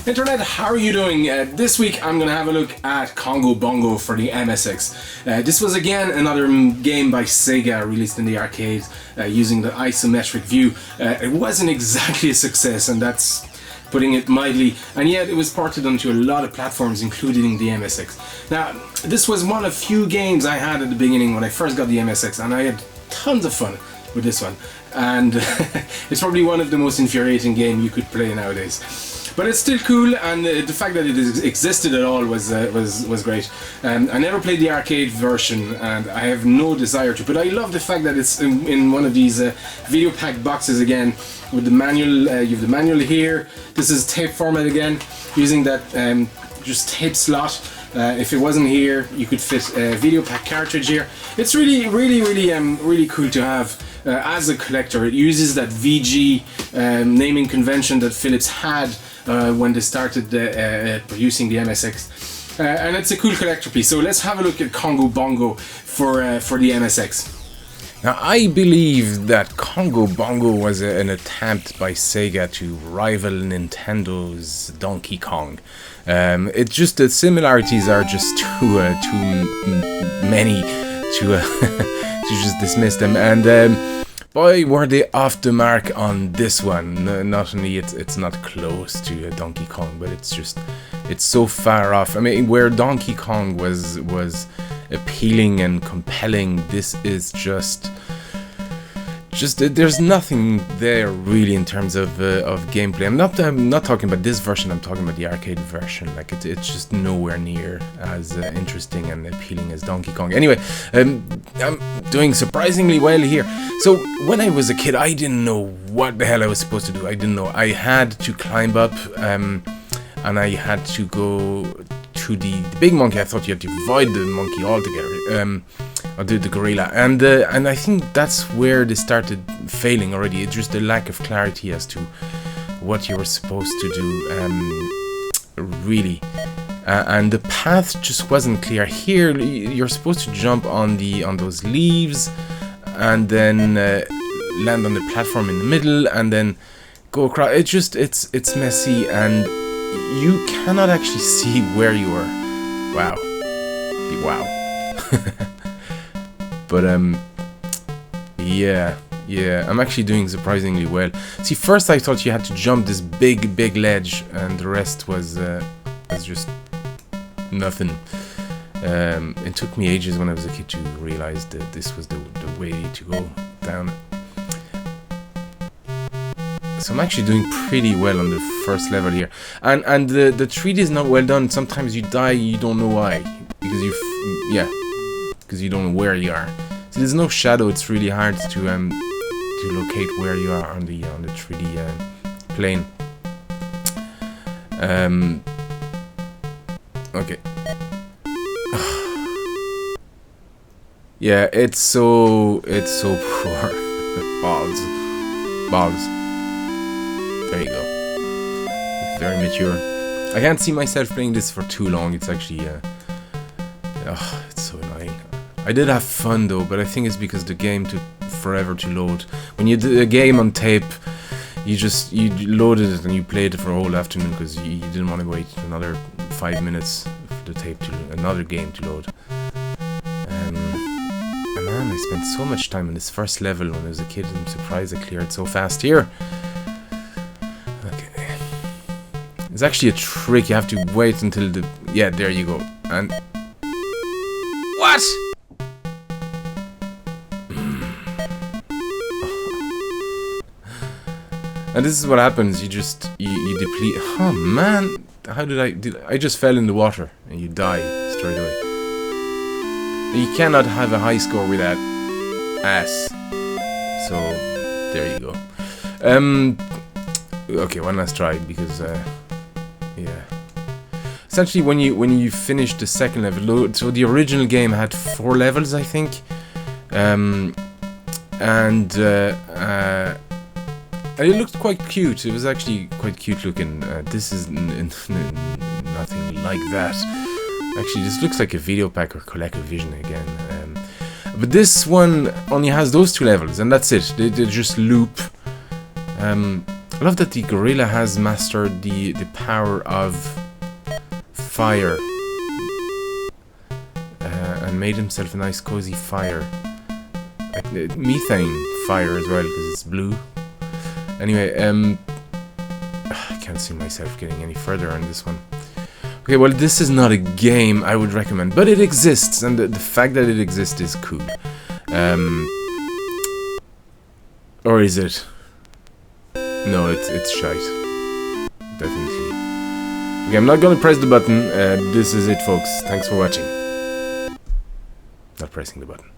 Internet, how are you doing? This week I'm going to have a look at Congo Bongo for the MSX. This was again another game by Sega released in the arcade using the isometric view. It wasn't exactly a success, and that's putting it mildly, and yet it was ported onto a lot of platforms including the MSX. Now, this was one of few games I had at the beginning when I first got the MSX, and I had tons of fun with this one, and it's probably one of the most infuriating games you could play nowadays. But it's still cool, and the fact that it existed at all was great. I never played the arcade version, and I have no desire to. But I love the fact that it's in one of these video pack boxes again, with the manual. You have the manual here. This is tape format again, using that just tape slot. If it wasn't here, you could fit a video pack cartridge here. It's really cool to have as a collector. It uses that VG naming convention that Philips had when they started producing the MSX, and it's a cool collector piece. So let's have a look at Congo Bongo for the MSX. Now, I believe that Congo Bongo was an attempt by Sega to rival Nintendo's Donkey Kong. It's just the similarities are just too many to to just dismiss them. And boy, were they off the mark on this one. Not only it's not close to Donkey Kong, but it's so far off. I mean, where Donkey Kong was appealing and compelling, this is just there's nothing there really in terms of gameplay. I'm not talking about this version. I'm talking about the arcade version. Like it's just nowhere near as interesting and appealing as Donkey Kong. Anyway, I'm doing surprisingly well here. So when I was a kid, I didn't know what the hell I was supposed to do. I didn't know. I had to climb up, and I had to go to the big monkey. I thought you had to avoid the monkey altogether. Or the gorilla, and I think that's where they started failing already. It's just a lack of clarity as to what you were supposed to do, really, and the path just wasn't clear. Here, you're supposed to jump on those leaves, and then land on the platform in the middle, and then go across. It's messy, and you cannot actually see where you are. Wow. But yeah, I'm actually doing surprisingly well. See, first I thought you had to jump this big ledge, and the rest was just nothing. It took me ages when I was a kid to realize that this was the way to go down. So I'm actually doing pretty well on the first level here, and the 3D is not well done. Sometimes you die, you don't know why, because you don't know where you are. So there's no shadow. It's really hard to locate where you are on the 3D plane. Okay. Yeah, it's so poor. Balls. There you go. It's very mature. I can't see myself playing this for too long. It's actually it's so annoying. I did have fun though, but I think it's because the game took forever to load. When you did a game on tape, you loaded it and you played it for a whole afternoon because you didn't want to wait another 5 minutes for the tape another game to load. And man, I spent so much time on this first level when I was a kid. I'm surprised I cleared so fast here. Okay, it's actually a trick. You have to wait until there you go. And what? And this is what happens. You deplete. Oh man, how did I just fell in the water and you die straight away. You cannot have a high score with that ass. So there you go. Okay, one last try because yeah. Essentially, when you finish the second level, so the original game had 4 levels, I think, and it looked quite cute. It was actually quite cute looking. This is nothing like that. Actually, this looks like a video pack or ColecoVision again. But this one only has those 2 levels, and that's it. They just loop. I love that the gorilla has mastered the power of fire and made himself a nice cozy fire. Like methane fire as well, because it's blue. Anyway, I can't see myself getting any further on this one. Okay, well, this is not a game I would recommend, but it exists, and the fact that it exists is cool. Or is it? No, it's shite. Definitely. Okay, I'm not gonna press the button. This is it, folks. Thanks for watching. Not pressing the button.